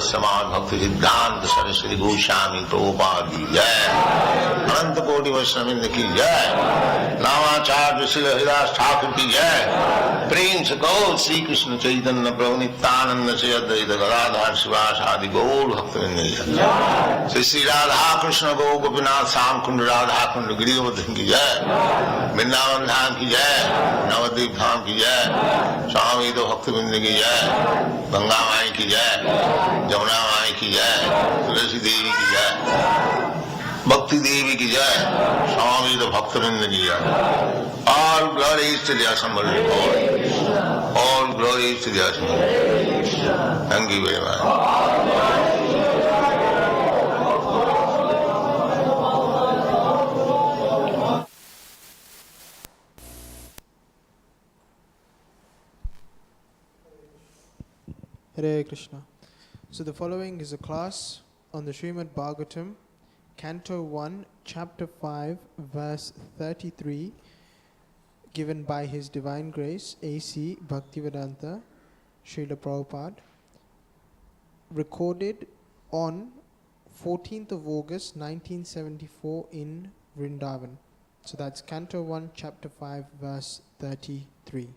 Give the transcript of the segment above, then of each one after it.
Srimad Bhaktivedanta Swami Prabhupada ki jai, Ananta Koti Vaishnavrinda ki jai, Namacharya Srila Haridas Thakur ki jai, Prem se Gaur Sri Krishna Chaitanya Prabhu Nityananda Sri Advaita Gadadhar Srivas Adi Gaur Bhaktivinoda ki jai, Sri Radha Krishna Gaur Gopinath Sam Kund Radha Kund Girivardhan ki jai, Vṛndāvana Dham ki jai, Navadvip Dham ki jai, Swami Bhaktivinoda ki jai, Ganga माई की जय, जमुना माई की जय, तुलसी देवी की जय, भक्ति देवी की जय, स्वामी तो भक्तवृंद की जय. All glories to the Assembly Lord. All glories to the Assembly. Thank you very much. Hare Krishna. So the following is a class on the Srimad Bhagavatam, Canto 1, Chapter 5, Verse 33, given by His Divine Grace A.C. Bhaktivedanta Srila Prabhupada, recorded on 14th of August 1974 in Vṛndāvana. So that's Canto 1, Chapter 5, Verse 33.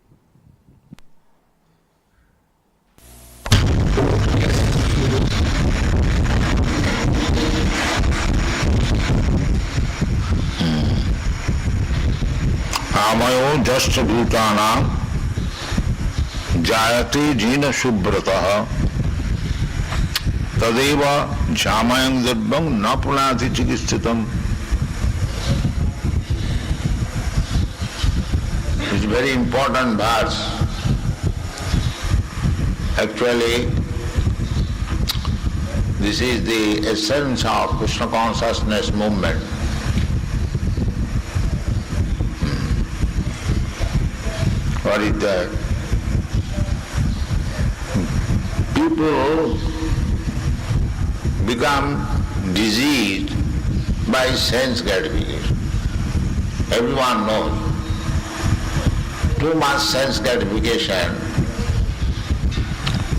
आमयो जश्च भूतानां जायते gene शुभ्रतः तदेव जामयं दिव्यं न पुनाति चिकित्सितम्. It's a very important verse. Actually, this is the essence of Krishna consciousness movement. What is that? People become diseased by sense gratification. Everyone knows. Too much sense gratification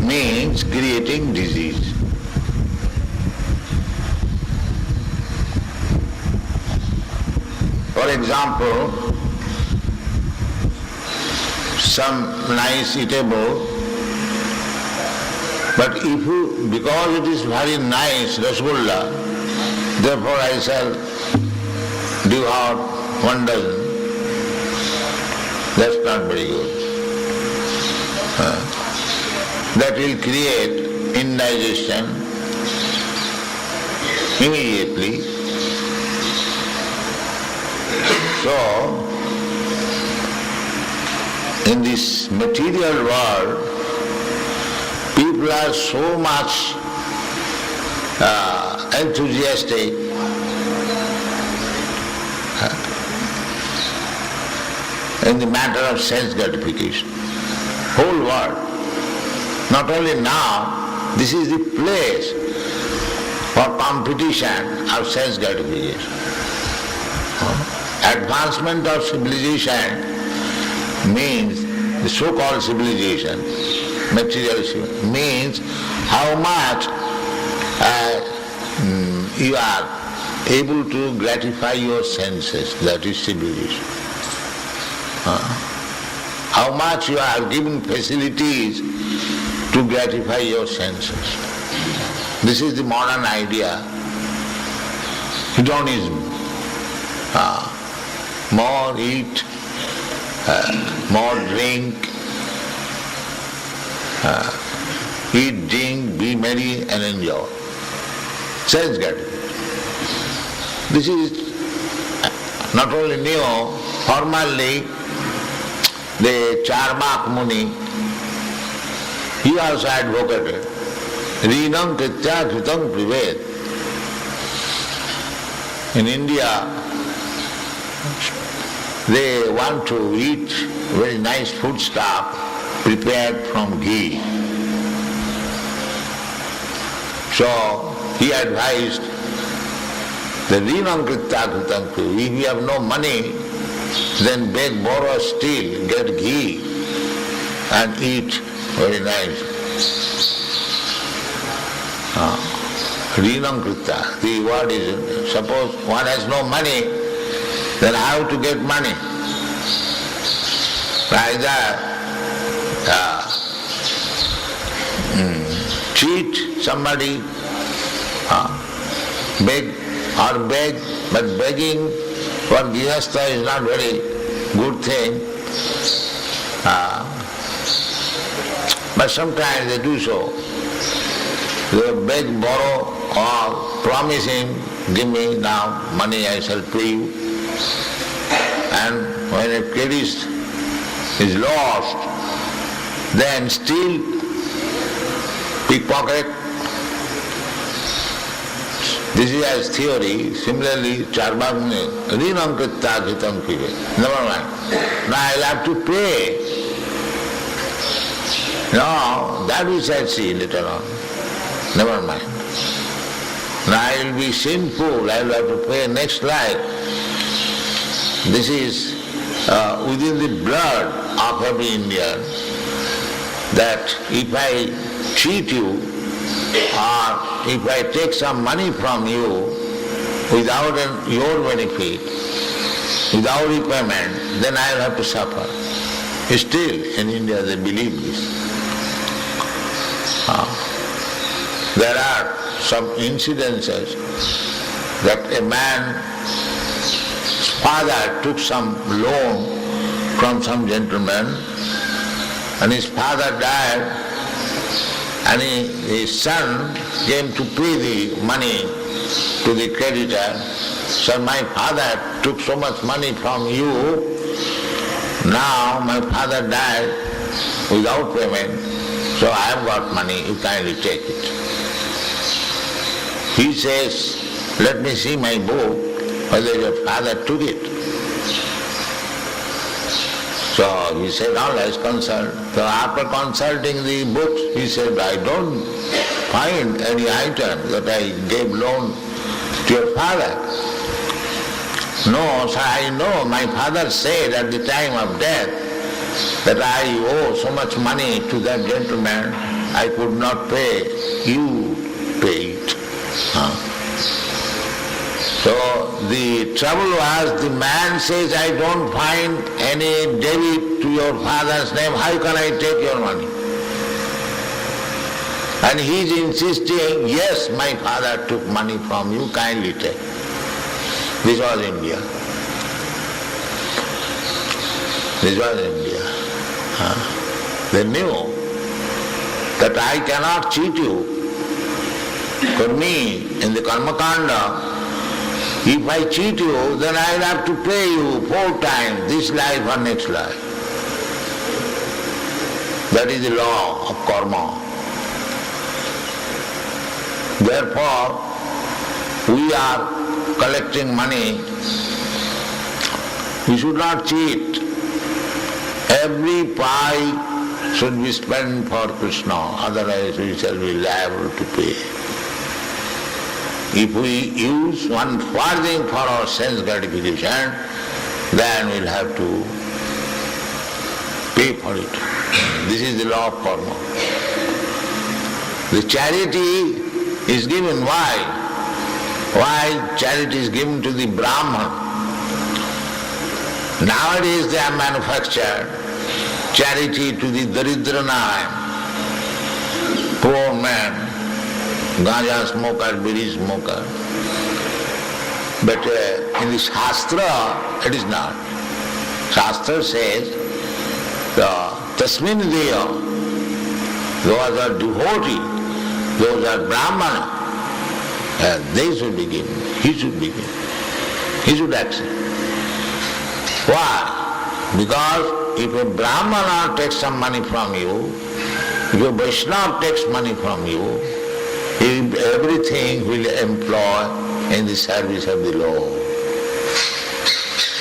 means creating disease. For example, some nice eatable, but if you, because it is very nice rasgulla, therefore I shall devour 1 dozen, that's not very good. That will create indigestion immediately. So, in this material world, people are so much enthusiastic in the matter of sense gratification. Whole world. Not only now, this is the place for competition of sense gratification. Advancement of civilization means, the so-called civilization, material civilization, means how much you are able to gratify your senses, that is civilization. How much you are given facilities to gratify your senses. This is the modern idea, hedonism. More eat, more drink, eat, drink, be merry and enjoy. Sense gratification. This is not only new, formerly the Charmak Muni, he also advocated Rinam Kritya Kritam Prived. In India, they want to eat very nice food stuff prepared from ghee. So he advised the Rinam Kritya Kritam Prived. If you have no money, then beg, borrow, steal, get ghee and eat very nice. Rinam krita. The word is, suppose one has no money, then how to get money? Either cheat somebody, beg, but begging for grihastha is not very good thing. But sometimes they do so. They beg, borrow, or promise him, give me now money, I shall pay you. And when a credit is lost, then steal, pickpocket. This is as theory. Similarly, Charvakmuni, Rinam kritta kritam pive. Never mind. Now I'll have to pay. No, that we shall see later on. Never mind. Now I will be sinful, I will have to pay next life. This is within the blood of every Indian, that if I cheat you or if I take some money from you without your benefit, without repayment, then I will have to suffer. Still in India they believe this. There are some incidences that a man's father took some loan from some gentleman and his father died and his son came to pay the money to the creditor. So my father took so much money from you, now my father died without payment, so I have got money, you kindly take it. He says, let me see my book, whether your father took it. So he said, now let's consult. So after consulting the books, he said, I don't find any item that I gave loan to your father. No, sir, I know my father said at the time of death that I owe so much money to that gentleman, I could not pay, you pay it. So the trouble was, the man says, I don't find any debit to your father's name, how can I take your money? And he is insisting, yes, my father took money from you, kindly take. This was India. This was India. They knew that I cannot cheat you. For me, in the karma-kanda, if I cheat you, then I will have to pay you 4 times, this life or next life. That is the law of karma. Therefore, we are collecting money. We should not cheat. Every pie should be spent for Krishna, otherwise we shall be liable to pay. If we use one farthing for our sense gratification, then we'll have to pay for it. This is the law of karma. The charity is given why? Why charity is given to the Brahman? Nowadays they have manufactured charity to the Daridranayam, poor man, ganja smoker, bidi smoker. But in the Shastra, it is not. Shastra says, Tasmin Deya, those are devotees, those are Brahmana, they should be given, he should be given, he should accept. Why? Because if a Brahmana takes some money from you, if a Vaishnava takes money from you, everything will employ in the service of the Lord.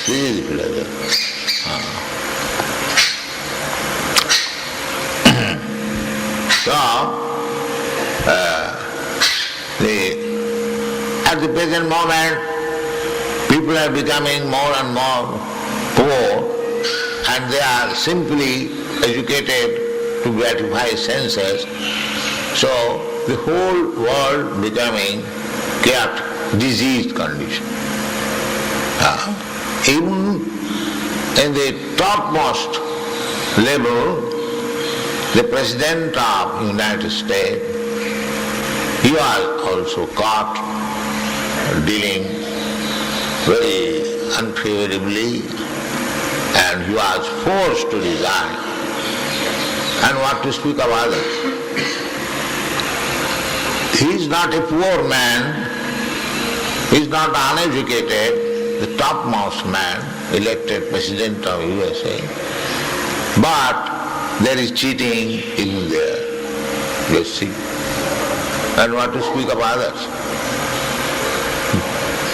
This is the philosophy. So, at the present moment, people are becoming more and more poor, and they are simply educated to gratify senses. So the whole world becoming chaotic, diseased condition. Even in the topmost level, the President of United States, he was also caught dealing very unfavorably, and he was forced to resign. And what to speak of others? He is not a poor man, he is not uneducated, the topmost man, elected President of USA. But there is cheating even there, you see. And what to speak of others?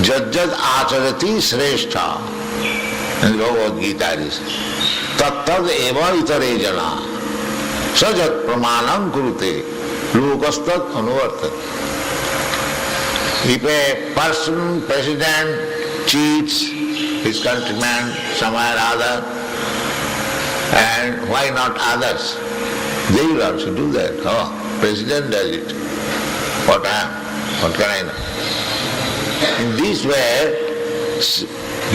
Jajjad acharati shrestha, in the Bhagavad Gita it is, tattad eva itare jana, sajat pramanam kurute, lokastad anuvartat. If a person, president, cheats his countrymen somewhere or other, and why not others? They will also do that. Oh, president does it. What can I know? In this way,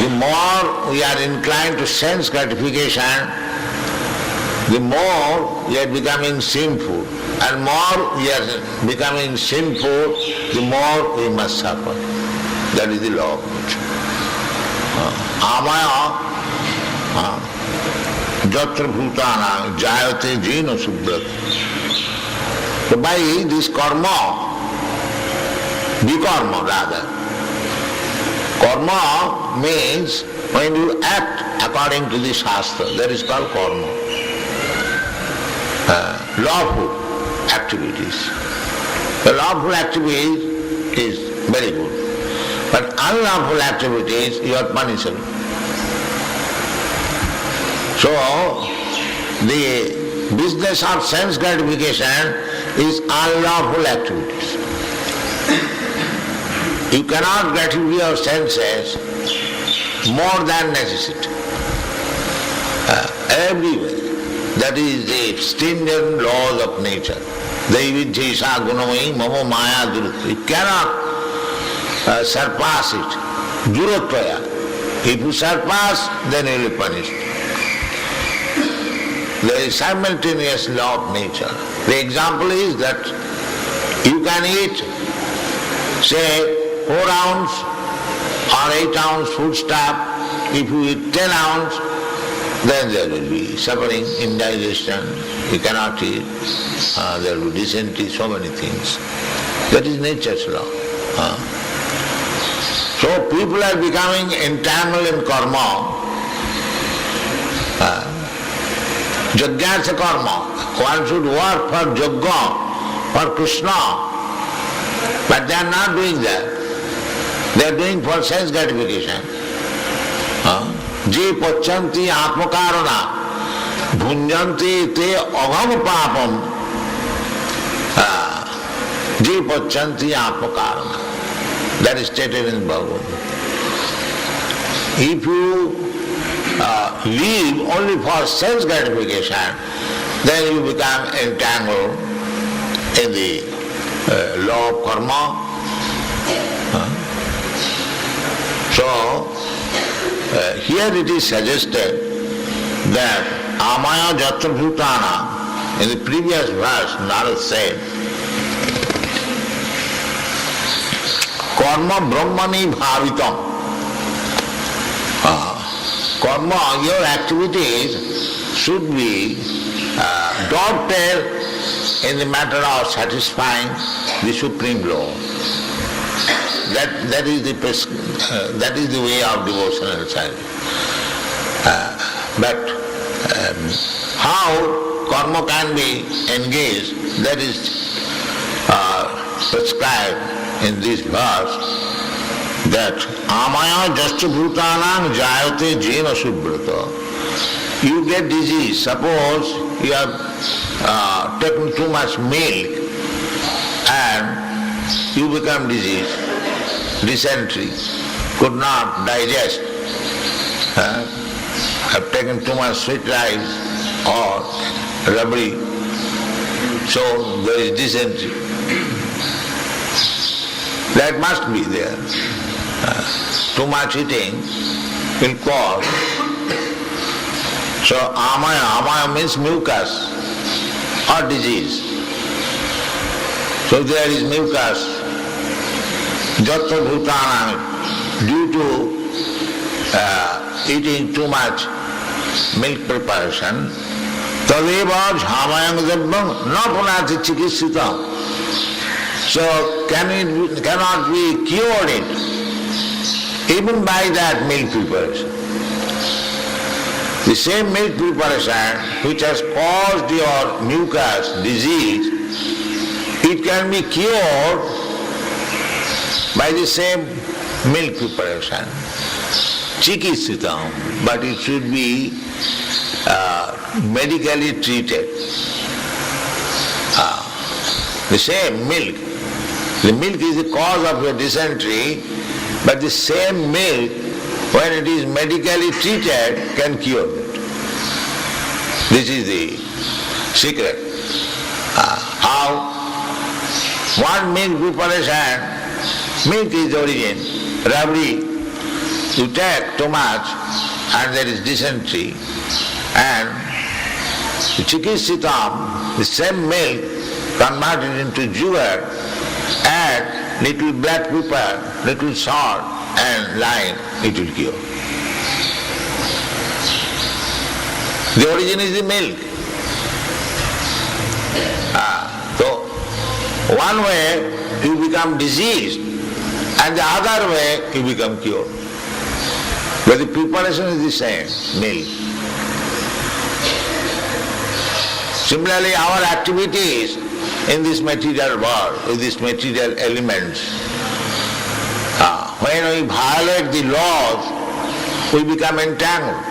the more we are inclined to sense gratification, the more we are becoming sinful. And more we are becoming sinful, the more we must suffer. That is the law of nature. Amaya jatra bhutana jayate jena subhrata. So by this karma, vikarma rather, karma means when you act according to the Shastra, that is called karma. Lawful activities. The lawful activities is very good, but unlawful activities you are punishable. So the business of sense gratification is unlawful activities. You cannot gratify your senses more than necessity. Everywhere. That is the stringent laws of nature. Daividhyesa gunamai mama maya durutta. You cannot surpass it. Duratvaya. If you surpass, then you will be punished. There is simultaneous law of nature. The example is that you can eat, say, 4 ounce or 8 ounce foodstuff. If you eat 10 ounce, then there will be suffering, indigestion, you cannot eat, there will be dysentery, so many things. That is nature's law. So people are becoming entangled in karma. Yajna karma. One should work for Yajna, for Krishna, but they are not doing that. They are doing for sense gratification. Je pachanti atmakarana bhunjanti te agham papam. Je pachanti atmakarana. That is stated in Bhagavatam. If you live only for sense gratification, then you become entangled in the law of karma. So, here it is suggested that amaya jatra bhutana, in the previous verse Narad said, karma brahmani bhavitam. Karma, your activities should be dovetailed in the matter of satisfying the supreme law. That is the way of devotional service. But how karma can be engaged, that is prescribed in this verse, that amaya jasya bhutanam jayate jena subhrata. You get disease. Suppose you have taken too much milk and you become diseased. Dysentery, could not digest, have taken too much sweet rice or rabri, so there is dysentery. That must be there. Too much eating will cause. So amaya means mucus or disease. So there is mucus, jatra bhutana, due to eating too much milk preparation, tadeva jhamayam dabbam na punati chikisitam. So cannot be cured it, even by that milk preparation. The same milk preparation which has caused your mucus disease, it can be cured by the same milk preparation, chikisitam, but it should be medically treated. The same milk. The milk is the cause of your dysentery, but the same milk, when it is medically treated, can cure it. This is the secret. How? One milk preparation, milk is the origin, rabri, you take too much and there is dysentery, and the chikisitam, the same milk converted into sugar, add little black pepper, little salt and lime, it will cure. The origin is the milk. So one way you become diseased and the other way you become cured. But the preparation is the same, milk. Similarly, our activities in this material world, with these material elements, when we violate the laws, we become entangled.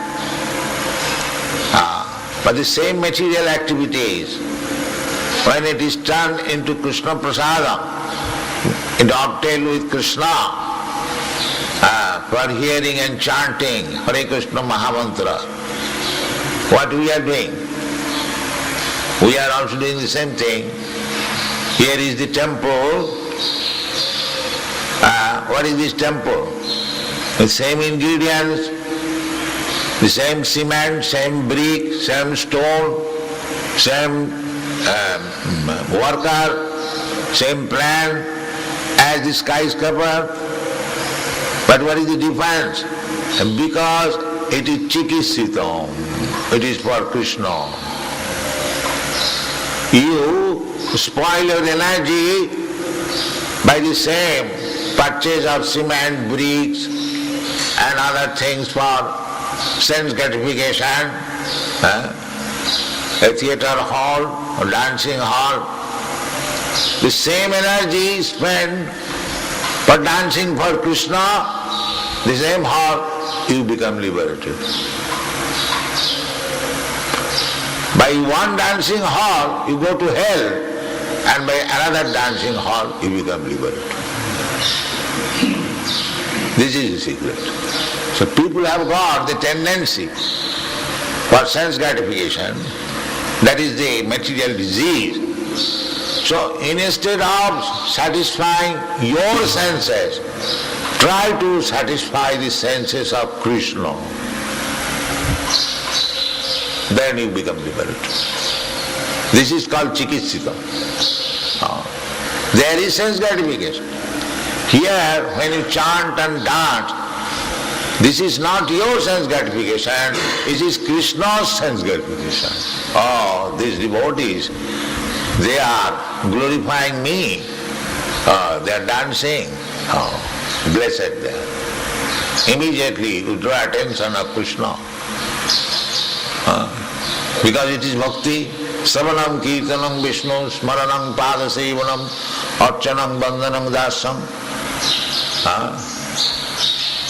But the same material activities, when it is turned into Krishna prasadam, it obtained with Krishna, for hearing and chanting Hare Krishna Mahamantra, what we are doing? We are also doing the same thing. Here is the temple. What is this temple? The same ingredients, the same cement, same brick, same stone, same worker, same plan as the skyscraper. But what is the difference? Because it is chikisitam, it is for Krishna. You spoil your energy by the same purchase of cement, bricks and other things for sense gratification, a theatre hall, a dancing hall. The same energy spent for dancing for Krishna, the same hall, you become liberated. By one dancing hall, you go to hell, and by another dancing hall, you become liberated. This is the secret. So people have got the tendency for sense gratification, that is the material disease. So instead of satisfying your senses, try to satisfy the senses of Krishna. Then you become liberated. This is called chikitsita. There is sense gratification. Here, when you chant and dance, this is not your sense gratification, it is Krishna's sense gratification. Oh, these devotees, they are glorifying me. They are dancing. Oh, blessed they are. Immediately you draw attention of Krishna. Because it is bhakti, savanam kirtanam vishnu, smaranam padasevanam, archanam bandhanam dasam.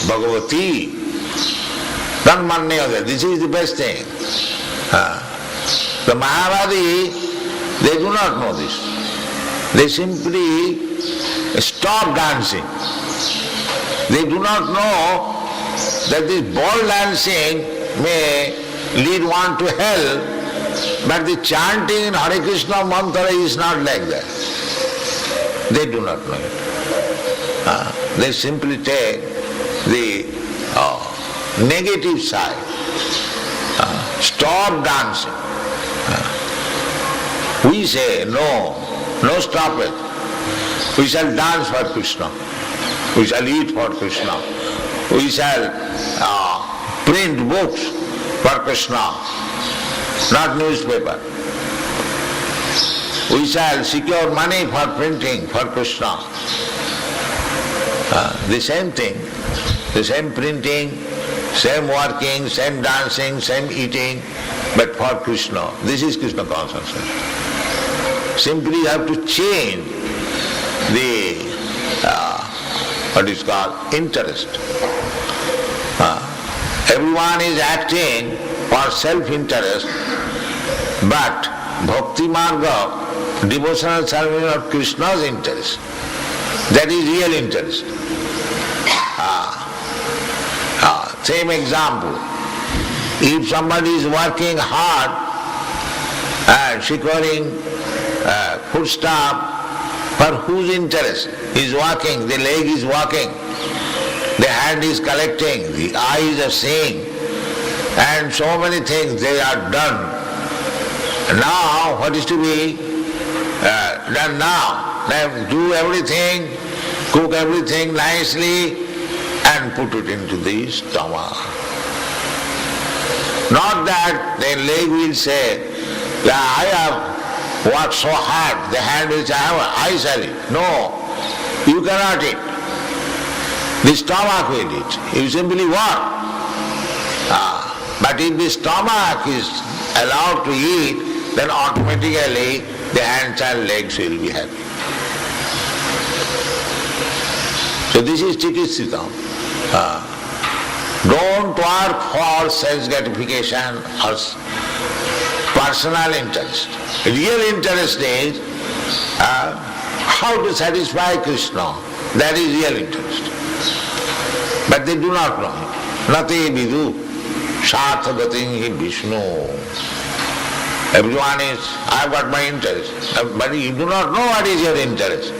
Bhagavati, Dhanmanyada, this is the best thing. The Mayavadi, they do not know this. They simply stop dancing. They do not know that this ball dancing may lead one to hell, but the chanting in Hare Krishna mantra is not like that. They do not know it. They simply take the negative side. Stop dancing. We say, no, stop it. We shall dance for Krishna. We shall eat for Krishna. We shall print books for Krishna, not newspaper. We shall secure money for printing for Krishna. The same thing, the same printing, same working, same dancing, same eating, but for Krishna. This is Krishna consciousness. Simply you have to change the, what is called, interest. Everyone is acting for self-interest, but Bhakti Marga, devotional service of Krishna's interest, that is real interest. Same example. If somebody is working hard and securing foodstuff, for whose interest he is working? The leg is working, the hand is collecting, the eyes are seeing, and so many things they are done. Now what is to be done now? They do everything, cook everything nicely and put it into the stomach. Not that the leg will say, I have worked so hard, the hand will say, I shall eat. No, you cannot eat. The stomach will eat. You simply work. But if the stomach is allowed to eat, then automatically the hands and legs will be happy. So this is Chikitsita. Don't work for sense gratification or personal interest. Real interest is how to satisfy Krishna. That is real interest. But they do not know it. Nati vidu sarthagatim hi Vishnu. Everyone is, I've got my interest. But you do not know what is your interest.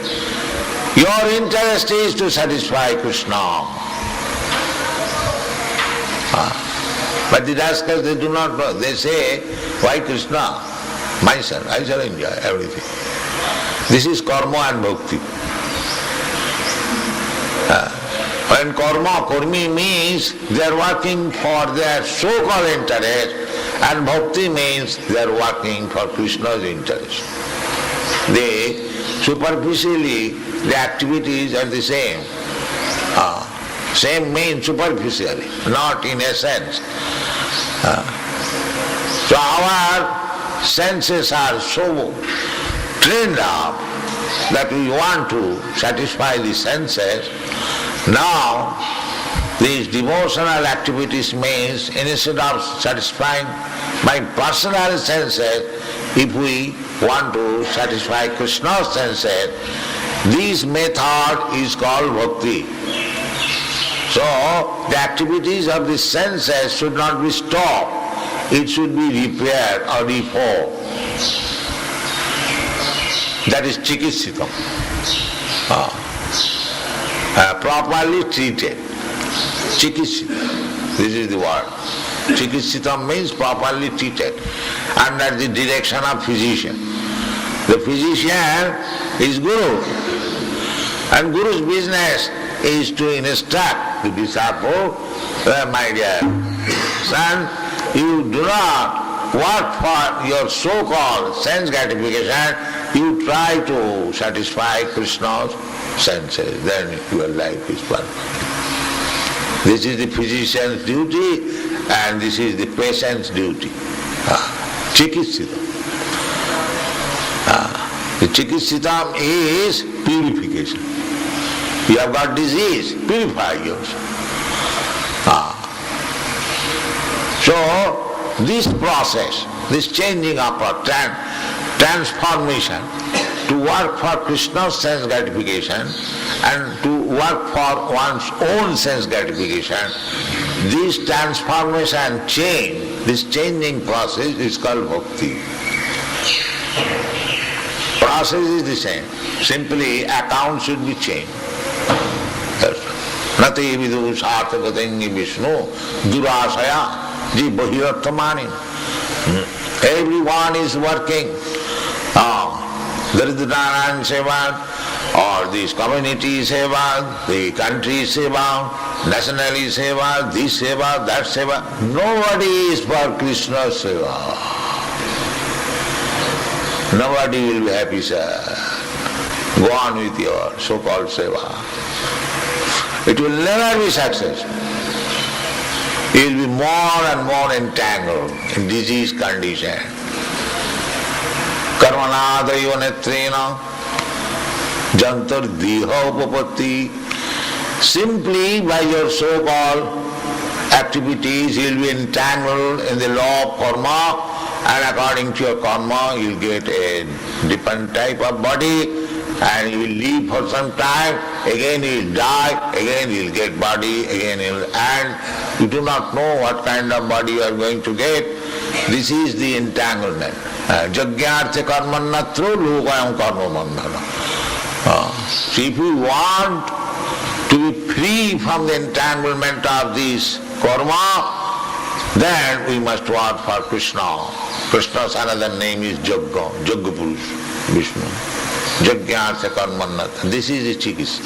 Your interest is to satisfy Krishna. But the rascals, they do not know. They say, why Krishna? My son, I shall enjoy everything. This is karma and bhakti. When karmi means they are working for their so-called interest, and bhakti means they are working for Krishna's interest. Superficially, the activities are the same. Same means superficially, not in essence. So our senses are so trained up that we want to satisfy the senses. Now, these devotional activities means instead of satisfying my personal senses, if we want to satisfy Krishna's senses, this method is called bhakti. So, the activities of the senses should not be stopped. It should be repaired or reformed. That is Chikitsita. Properly treated. Chikitsita. This is the word. Chikitsita means properly treated under the direction of physician. The physician is Guru, and Guru's business is to instruct the disciple, my dear son, you do not work for your so-called sense gratification, you try to satisfy Krishna's senses, then your life is perfect. This is the physician's duty and this is the patient's duty. Chikitsita. The Chikitsita is purification. You have got disease, purify yourself. So, this process, this changing up or transformation, to work for Krishna's sense gratification and to work for one's own sense gratification, this transformation change, this changing process is called bhakti. Process is the same. Simply account should be changed. Nati vidu sarthagatengi Vishnu durasaya ji bahirarthamani. Everyone is working. There is the Narayan Seva, or this community Seva, the country Seva, nationality Seva, this Seva, that Seva. Nobody is for Krishna Seva. Nobody will be happy, sir. Go on with your so-called Seva. It will never be successful. You will be more and more entangled in disease condition. Karmanādaiva netrena jantar diha upapatti. Simply by your so-called activities you will be entangled in the law of karma, and according to your karma you will get a different type of body, and you will live for some time, again you will die, again you will get body, again you will, and you do not know what kind of body you are going to get. This is the entanglement. Jagyartha karmannatro lokayam karma mandana. So if you want to be free from the entanglement of this karma, then we must work for Krishna. Krishna's another name is Jagga, Jagga Purush, Vishnu. Jagyartha karmannatha. This is the chikis.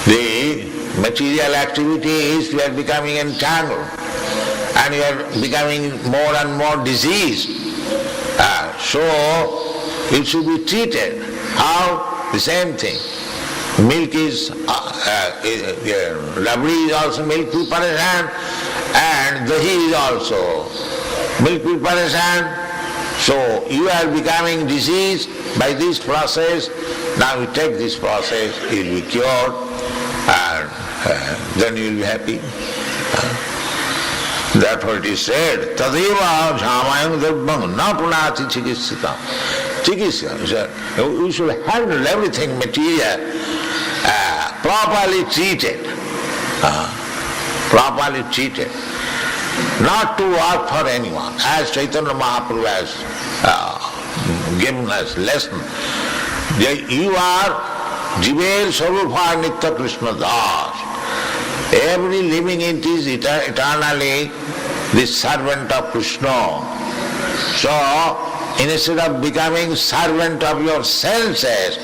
The material activities, we are becoming entangled, and we are becoming more and more diseased. So it should be treated. How? The same thing. Milk is, rabdi is also milk preparation, and dahi is also milk preparation. So you are becoming diseased by this process. Now you take this process, you will be cured, and then you will be happy. Therefore it is said, Tadeva jhamayam darbham na punati chikissita. Chikissa, you should handle everything material properly treated. Properly treated. Not to work for anyone. As Chaitanya Mahaprabhu has given us lesson. You are Jivel Sarupa Nitya Krishna Das. Every living entity is eternally the servant of Krishna. So, instead of becoming servant of your senses,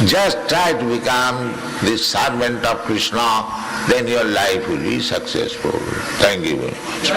just try to become the servant of Krishna, then your life will be successful. Thank you very much.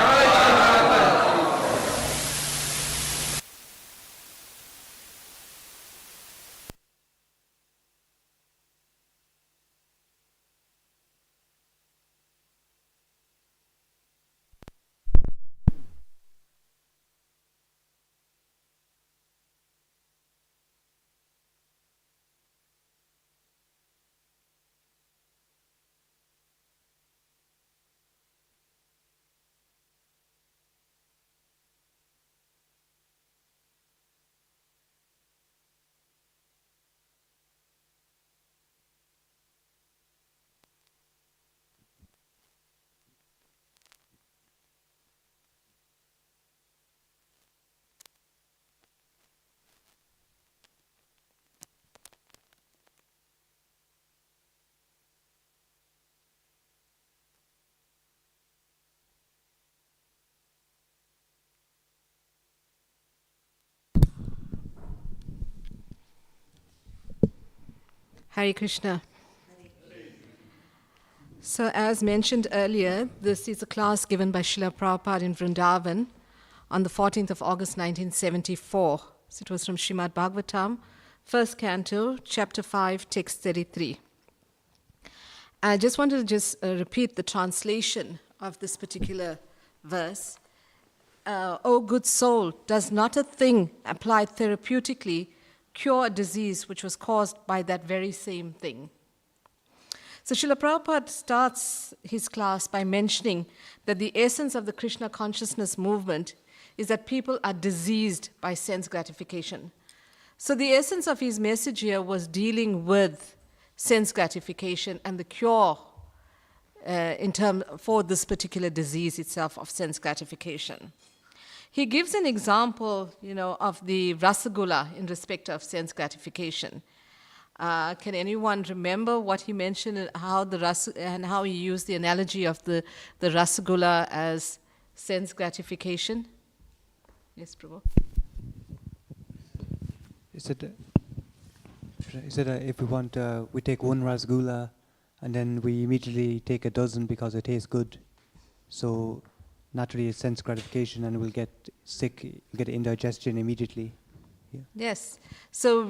Hare Krishna. So as mentioned earlier, this is a class given by Srila Prabhupada in Vṛndāvana on the 14th of August 1974. So it was from Srimad Bhagavatam, first canto, chapter 5, text 33. I just wanted to repeat the translation of this particular verse. O good soul, does not a thing applied therapeutically cure a disease which was caused by that very same thing? So Srila Prabhupada starts his class by mentioning that the essence of the Krishna consciousness movement is that people are diseased by sense gratification. So the essence of his message here was dealing with sense gratification and the cure for this particular disease itself of sense gratification. he gives an example, of the rasagula in respect of sense gratification. Can anyone remember what he mentioned and how he used the analogy of the rasagula as sense gratification? Yes, Prabhu. He said if we want, we take one rasgulla and then we immediately take a dozen because it tastes good. So naturally it's sense gratification and we'll get sick, get indigestion immediately. Yeah. Yes. So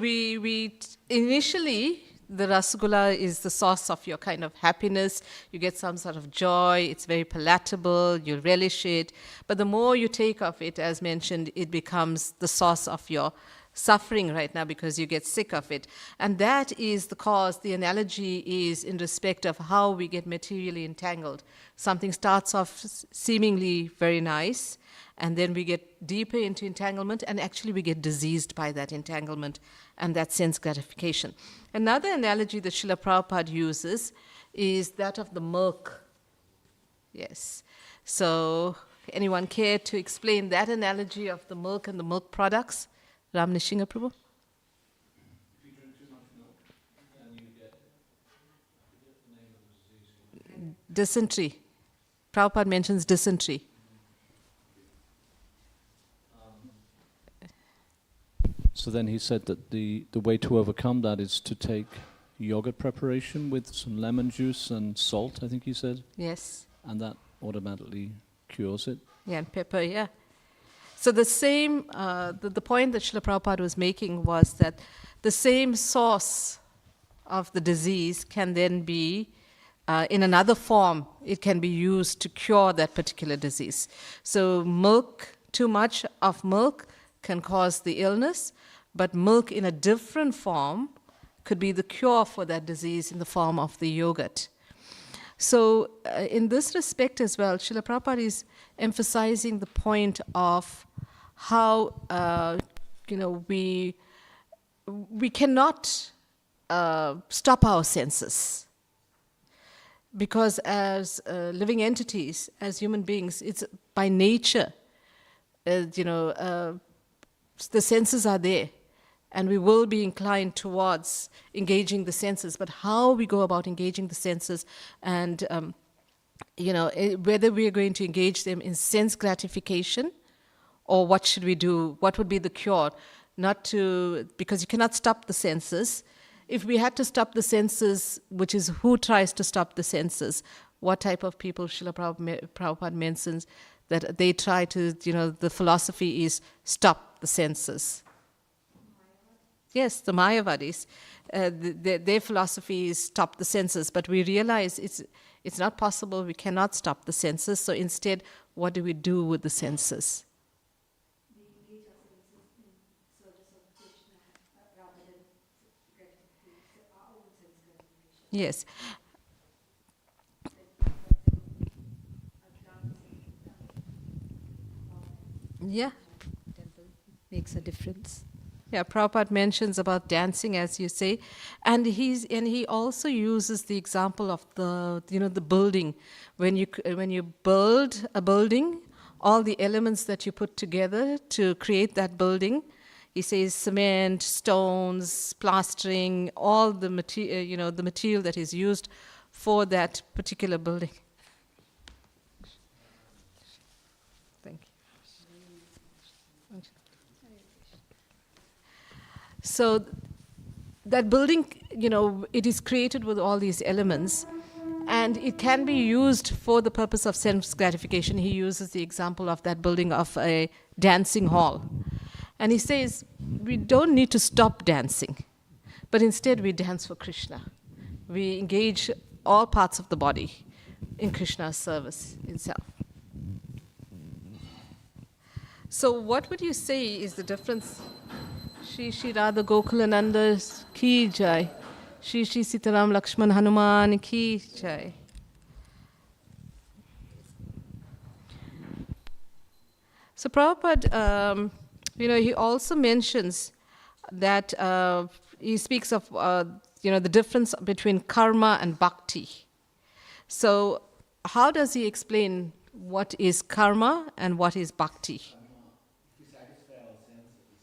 initially, the rasgulla is the source of your kind of happiness. You get some sort of joy. It's very palatable. You relish it. But the more you take of it, as mentioned, it becomes the source of your suffering right now because you get sick of it. And that is the cause. The analogy is in respect of how we get materially entangled. Something starts off seemingly very nice, and then we get deeper into entanglement, and actually we get diseased by that entanglement and that sense gratification. Another analogy that Srila Prabhupada uses is that of the milk. Yes. So, anyone care to explain that analogy of the milk and the milk products? Ram Nishinga Prabhu? If you drink too much milk, then you get the name of the disease. Dysentery. Prabhupada mentions dysentery. So then he said that the way to overcome that is to take yogurt preparation with some lemon juice and salt, I think he said. Yes. And that automatically cures it. Yeah, and pepper, yeah. So the same, the point that Srila Prabhupada was making was that the same source of the disease can then be, in another form, it can be used to cure that particular disease. So milk, too much of milk can cause the illness, but milk in a different form could be the cure for that disease in the form of the yogurt. So in this respect as well, Srila Prabhupada is emphasizing the point of how we cannot stop our senses, because as living entities, as human beings, it's by nature, the senses are there, and we will be inclined towards engaging the senses. But how we go about engaging the senses, and whether we are going to engage them in sense gratification, or what should we do? What would be the cure? Because you cannot stop the senses. If we had to stop the senses, which is who tries to stop the senses? What type of people Srila Prabhupada mentions that they try to, the philosophy is stop the senses. Yes, the Mayavadis. Their philosophy is stop the senses, but we realize it's not possible. We cannot stop the senses. So instead, what do we do with the senses? Yes. Yeah. Makes a difference. Yeah, Prabhupada mentions about dancing, as you say, and he also uses the example of the building. When you build a building, all the elements that you put together to create that building, he says cement, stones, plastering, all the material, the material that is used for that particular building. Thank you. So that building, it is created with all these elements, and it can be used for the purpose of sense gratification. He uses the example of that building of a dancing hall. And he says, we don't need to stop dancing, but instead we dance for Krishna. We engage all parts of the body in Krishna's service itself. So what would you say is the difference? Shri Shri Radha Gokulananda ki jai. Shri Shri Sitaram Lakshman Hanuman ki jai. So Prabhupada, he also mentions that he speaks of the difference between karma and bhakti. So how does he explain what is karma and what is bhakti?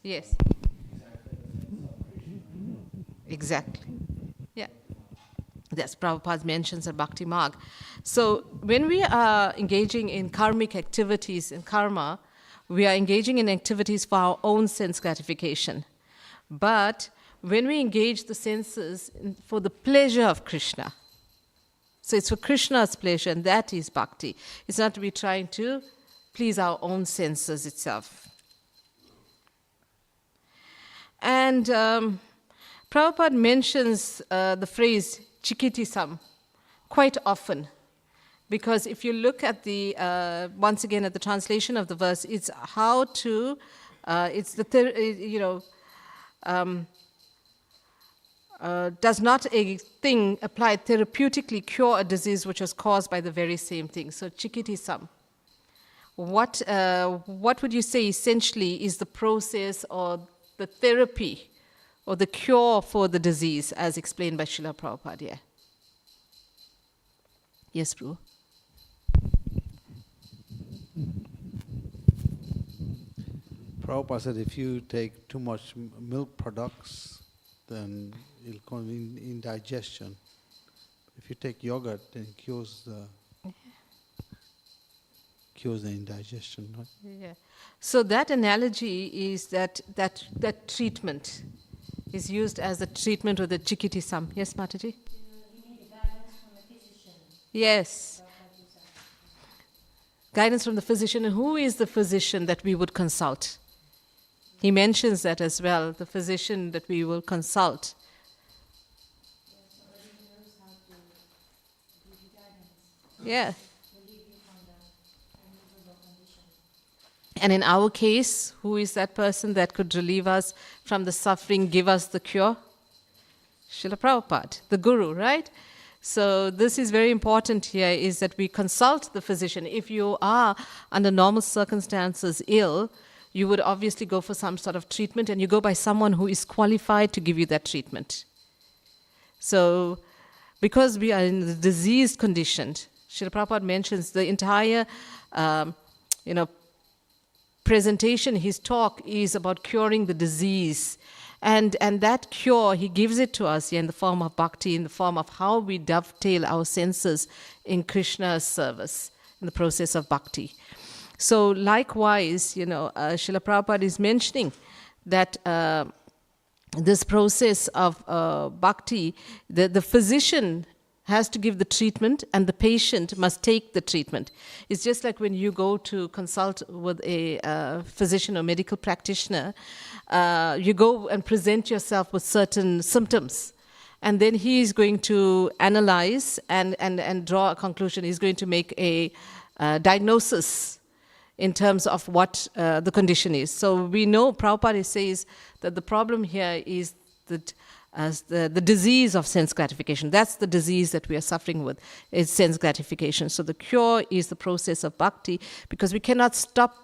Yes. Exactly. Yeah. That's Prabhupada mentions at Bhakti Marg. So when we are engaging in karmic activities in karma, we are engaging in activities for our own sense gratification. But when we engage the senses for the pleasure of Krishna, so it's for Krishna's pleasure, and that is bhakti. It's not to be trying to please our own senses itself. And Prabhupada mentions the phrase chikitisam quite often, because if you look at the, once again at the translation of the verse, it's how to, it's the, does not a thing applied therapeutically cure a disease which was caused by the very same thing? So chikitisam. What would you say essentially is the process or the therapy or the cure for the disease as explained by Srila Prabhupada here? Yes, Prabhu. Prabhupada said if you take too much milk products, then it'll cause indigestion. If you take yogurt, then it cures the indigestion. Right? Yeah. So that analogy is that treatment is used as a treatment of the chikitisam. Yes, Mataji? You need guidance from a physician. Yes. Guidance from the physician. And who is the physician that we would consult? He mentions that as well, the physician that we will consult. Somebody who knows how to give you guidance, Yeah. relieve you from the unlivable condition. And in our case, who is that person that could relieve us from the suffering, give us the cure? Srila Prabhupada, the Guru, right? So this is very important here, is that we consult the physician. If you are under normal circumstances ill, you would obviously go for some sort of treatment, and you go by someone who is qualified to give you that treatment. So because we are in the diseased condition, Srila Prabhupada mentions the entire, presentation, his talk is about curing the disease. And that cure, he gives it to us here in the form of bhakti, in the form of how we dovetail our senses in Krishna's service, in the process of bhakti. So likewise, Srila Prabhupada is mentioning that this process of bhakti, the physician has to give the treatment and the patient must take the treatment. It's just like when you go to consult with a physician or medical practitioner, you go and present yourself with certain symptoms. And then he is going to analyze and draw a conclusion. He's going to make a diagnosis in terms of what the condition is. So we know, Prabhupada says that the problem here is that as the disease of sense gratification. That's the disease that we are suffering with, is sense gratification. So the cure is the process of bhakti, because we cannot stop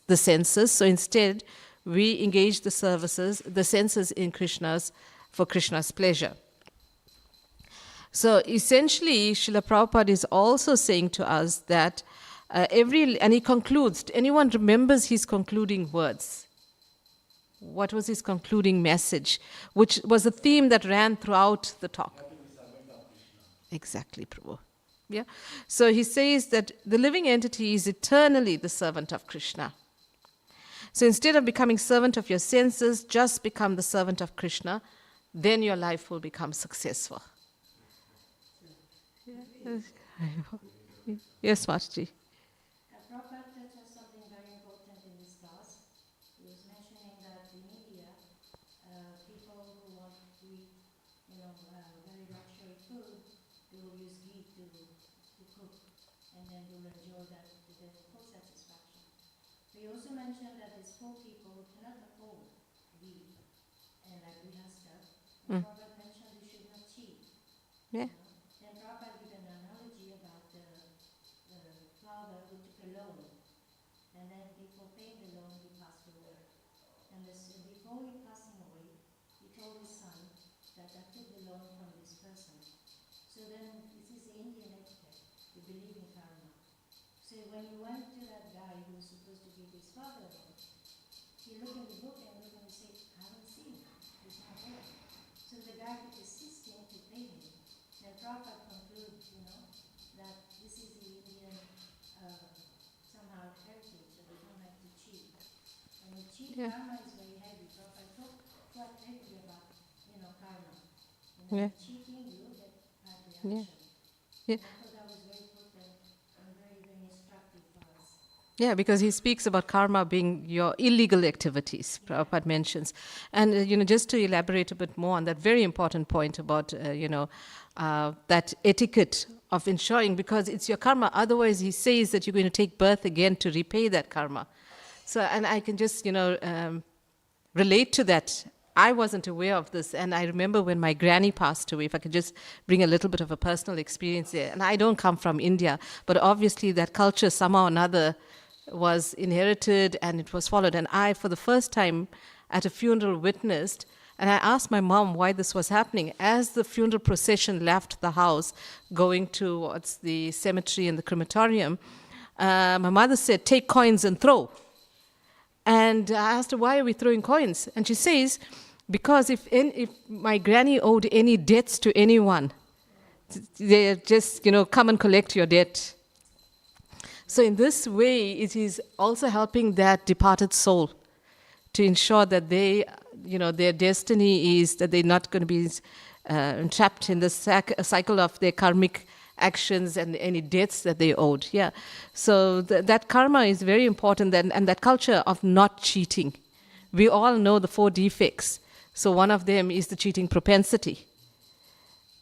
the senses. So instead, we engage the senses in for Krishna's pleasure. So essentially, Srila Prabhupada is also saying to us that and he concludes, anyone remembers his concluding words? What was his concluding message, which was a theme that ran throughout the talk? Exactly, Prabhu. Yeah. So he says that the living entity is eternally the servant of Krishna. So instead of becoming servant of your senses, just become the servant of Krishna, then your life will become successful. Yes, Mataji. Prabhupada touched on something very important in this class. He was mentioning that in India, people who want to eat, very luxury food, they will use ghee to cook, and then they will enjoy that to their full satisfaction. But he also mentioned that there's poor people who cannot afford ghee, and like we have stuff. And Prabhupada mentioned they should not cheat. Yeah. Then Prabhupada gave an analogy about the father who took a loan, and then before paying the loan, he passed away. And before he passing away, he told his son that I took the loan from this person. So then, this is the Indian etiquette, you believe in karma. So when he went to that guy who was supposed to give his father a loan, he looked in the book and looked Yeah. Karma is very heavy. So if I talk quite heavily about, karma, Yeah. cheating, you get bad Yeah. reaction. Yeah. And I thought that was very potent and very, very instructive for us. Yeah, because he speaks about karma being your illegal activities, Prabhupada mentions. And, just to elaborate a bit more on that very important point about, that etiquette of ensuring, because it's your karma, otherwise he says that you're going to take birth again to repay that karma. So, and I can just, relate to that. I wasn't aware of this, and I remember when my granny passed away, if I could just bring a little bit of a personal experience there. And I don't come from India, but obviously that culture somehow or another was inherited and it was followed. And I, for the first time at a funeral, witnessed, and I asked my mom why this was happening. As the funeral procession left the house, going towards the cemetery and the crematorium, my mother said, "Take coins and throw." And I asked her, "Why are we throwing coins?" And she says, "Because if my granny owed any debts to anyone, they just, come and collect your debt." So in this way, it is also helping that departed soul to ensure that they, their destiny is that they're not going to be trapped in the cycle of their karmic actions and any debts that they owed. Yeah. So that karma is very important, and that culture of not cheating. We all know the 4 defects. So one of them is the cheating propensity.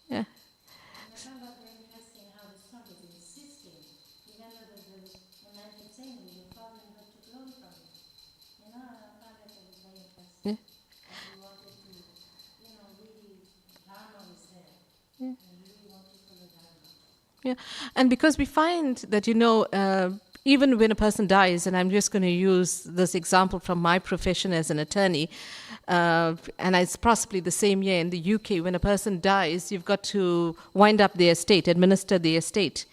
Yeah. And I found that very interesting how the son is insisting, even though the man keeps saying, your father never took loan from you. I found that was very interesting. Yeah. And we wanted to, really, dharma was there. And we really want to follow dharma. Yeah, and because we find that, even when a person dies, and I'm just going to use this example from my profession as an attorney, and it's possibly the same here in the UK, when a person dies, you've got to wind up the estate, administer the estate,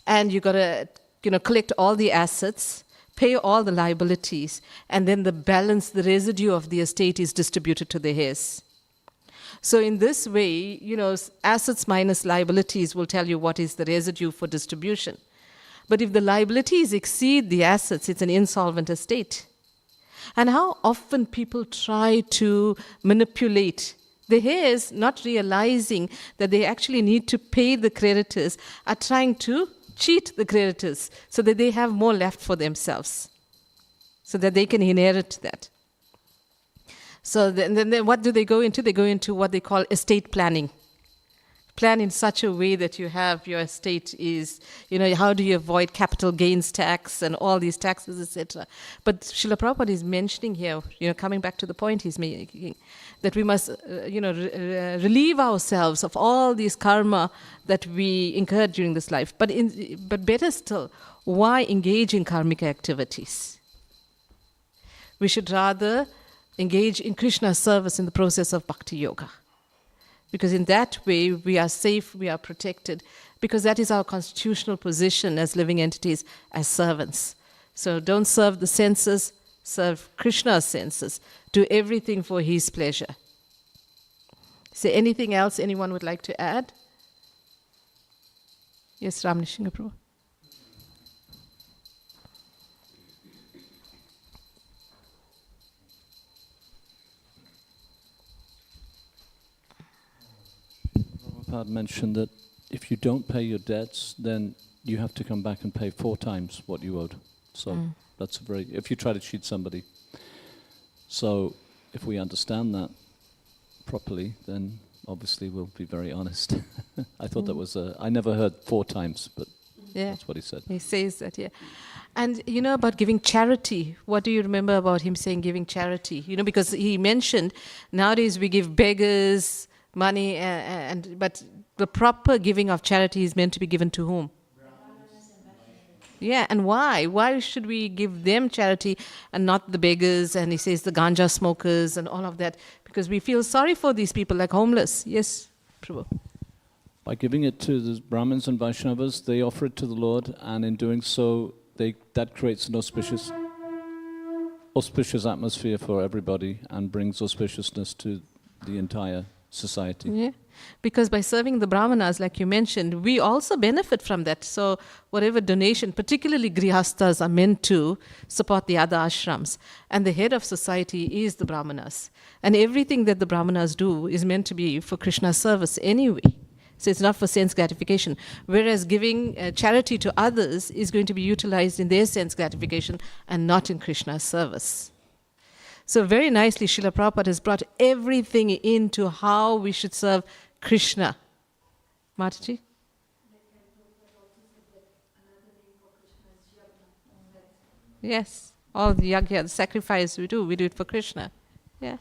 and you've got to, collect all the assets, pay all the liabilities, and then the balance, the residue of the estate is distributed to the heirs. So in this way, assets minus liabilities will tell you what is the residue for distribution. But if the liabilities exceed the assets, it's an insolvent estate. And how often people try to manipulate the heirs, not realizing that they actually need to pay the creditors, are trying to cheat the creditors so that they have more left for themselves, so that they can inherit that. So then what do they go into? They go into what they call estate planning. Plan in such a way that you have your estate is, how do you avoid capital gains tax and all these taxes, etc. But Srila Prabhupada is mentioning here, coming back to the point he's making, that we must, relieve ourselves of all these karma that we incurred during this life. But better still, why engage in karmic activities? We should rather engage in Krishna's service in the process of bhakti yoga. Because in that way, we are safe, we are protected, because that is our constitutional position as living entities, as servants. So don't serve the senses, serve Krishna's senses. Do everything for his pleasure. Is there anything else anyone would like to add? Yes, Ramnishinga Prabhu. Prabhupada mentioned that if you don't pay your debts, then you have to come back and pay 4 times what you owed. So that's if you try to cheat somebody. So if we understand that properly, then obviously we'll be very honest. I thought that was I never heard 4 times, but that's what he said. He says that, yeah. And about giving charity, what do you remember about him saying giving charity? Because he mentioned nowadays we give beggars money, but the proper giving of charity is meant to be given to whom? Yeah, and why? Why should we give them charity and not the beggars, and he says the ganja smokers and all of that? Because we feel sorry for these people, like homeless. Yes, Prabhu. By giving it to the Brahmins and Vaishnavas, they offer it to the Lord, and in doing so, that creates an auspicious atmosphere for everybody and brings auspiciousness to the entire society. Yeah. Because by serving the brahmanas, like you mentioned, we also benefit from that. So whatever donation, particularly grihastas, are meant to support the other ashrams. And the head of society is the brahmanas. And everything that the brahmanas do is meant to be for Krishna's service anyway. So it's not for sense gratification. Whereas giving charity to others is going to be utilized in their sense gratification and not in Krishna's service. So very nicely, Srila Prabhupada has brought everything into how we should serve Krishna. Mataji? Yes, all the yagya, the sacrifice we do it for Krishna. Yeah.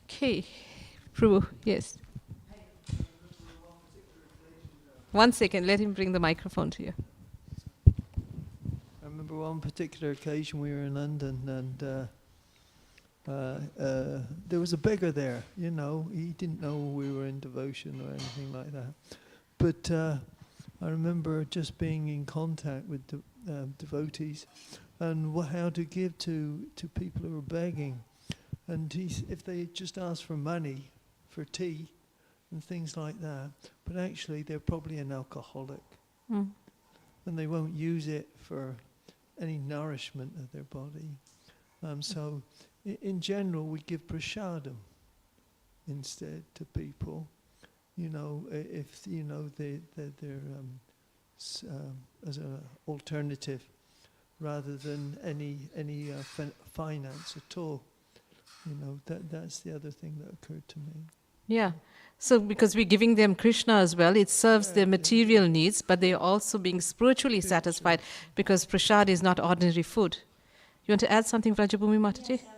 Okay. Prabhu, yes. 1 second, let him bring the microphone to you. I remember one particular occasion we were in London and there was a beggar there, you know. He didn't know we were in devotion or anything like that. But I remember just being in contact with devotees and how to give to people who were begging. And if they just asked for money, for tea and things like that, but actually they're probably an alcoholic. And they won't use it for any nourishment of their body. So in general, we give prasadam instead to people. You know, if you know they're as an alternative, rather than any finance at all. You know, that's the other thing that occurred to me. Yeah. So because we're giving them Krishna as well, it serves their material needs, but they're also being spiritually satisfied because prasad is not ordinary food. You want to add something, Vrajabhumi Mataji? Yes, I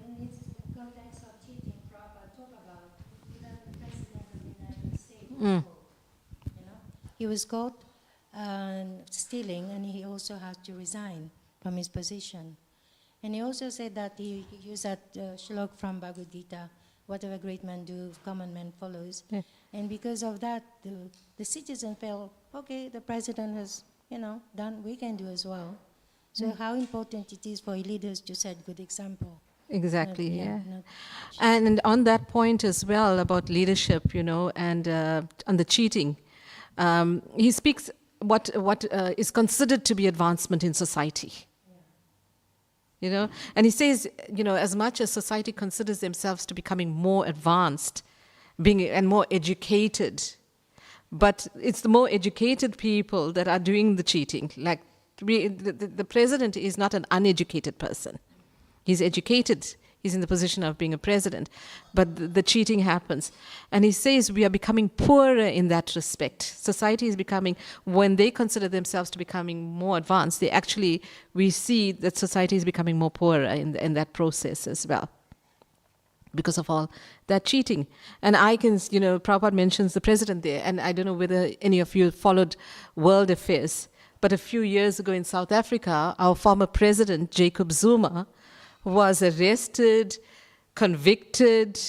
will. In the context of cheating, Prabhupada talk about even the President of the United States was caught, you know? He was caught stealing, and he also had to resign from his position. And he also said that he used that shlok from Bhagavad Gita, whatever great man do, common man follows. Yeah. And because of that, the citizen felt, okay, the president has, you know, done, we can do as well. So how important it is for leaders to set good example. Exactly, And on that point as well about leadership, you know, and on the cheating, he speaks what is considered to be advancement in society. You know, and he says, you know, as much as society considers themselves to becoming more advanced, and more educated, but it's the more educated people that are doing the cheating. Like the president is not an uneducated person. He's educated. He's in the position of being a president, but the cheating happens. And he says we are becoming poorer in that respect. Society is becoming, when they consider themselves to becoming more advanced, we see that society is becoming more poorer in that process as well, because of all that cheating. And Prabhupada mentions the president there, and I don't know whether any of you followed world affairs, but a few years ago in South Africa, our former president, Jacob Zuma, was arrested, convicted,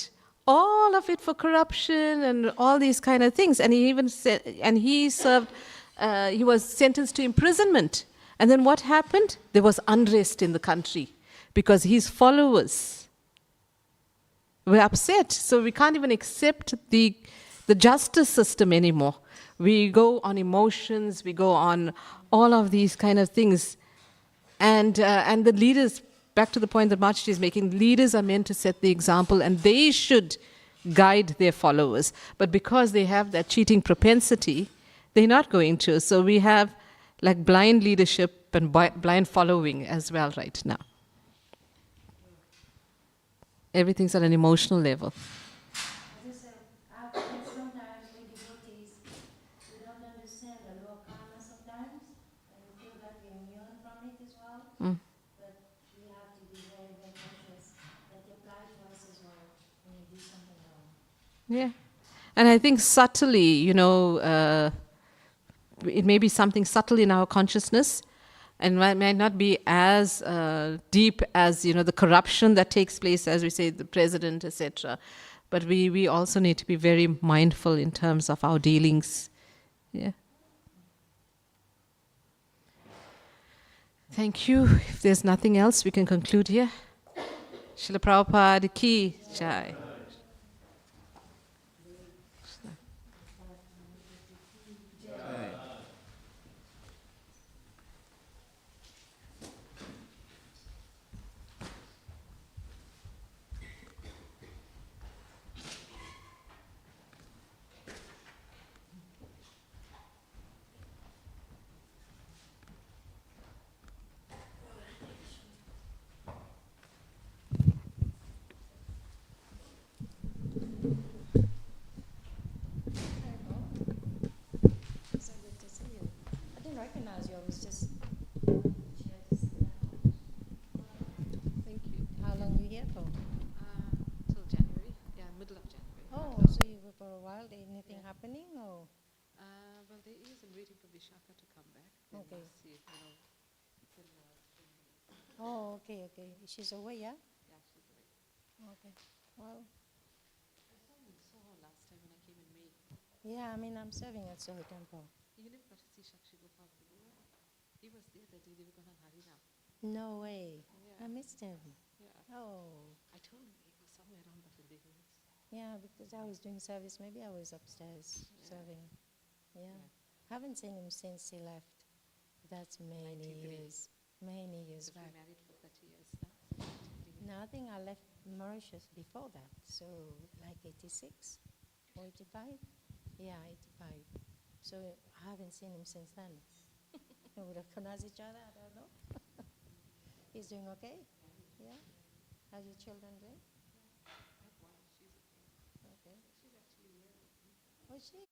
all of it for corruption and all these kind of things. And he even said, and he was sentenced to imprisonment. And then what happened? There was unrest in the country because his followers were upset. So we can't even accept the justice system anymore. We go on emotions, we go on all of these kind of things. And the leaders, back to the point that Mataji is making, leaders are meant to set the example and they should guide their followers. But because they have that cheating propensity, they're not going to. So we have like blind leadership and blind following as well right now. Everything's at an emotional level. Sometimes we devotees, we don't understand the law of karma sometimes, and we feel that we're immune from it as well. But we have to be very, very conscious that it applies to us as well when we do something wrong. Yeah. And I think subtly, it may be something subtle in our consciousness and might not be as deep as, the corruption that takes place, as we say, the president, etc. But we also need to be very mindful in terms of our dealings. Yeah. Thank you. If there's nothing else, we can conclude here. Srila Prabhupada ki jai. yet or? Till January, yeah, middle of January. Oh, so you were for a while, anything happening or? Well, there is. I'm waiting for Vishaka to come back. Then Okay. we'll see, Oh, okay, okay. She's away, yeah? Yeah, she's away. Okay. Well, I saw her last time when I came in May. yeah, I mean, I'm serving at Soho Temple. You never got to see Shakshi Gopal Prabhu. He was there that day they were going on Harinam. No way. Yeah. I missed him. Yeah. Oh, I told him he was somewhere around Buffalo Hills. yeah, because I was doing service. Maybe I was upstairs serving. Yeah. Haven't seen him since he left. That's many 93. years. Many years Because we back. married for 30 years now. No, I think I left Mauritius before that. So, like 86 or 85? Yeah, 85. So, I haven't seen him since then. We would have recognized each other, I don't know. He's doing okay? Yeah? How's your children doing? I have one, she's okay. Okay. She's actually here. Oh, she?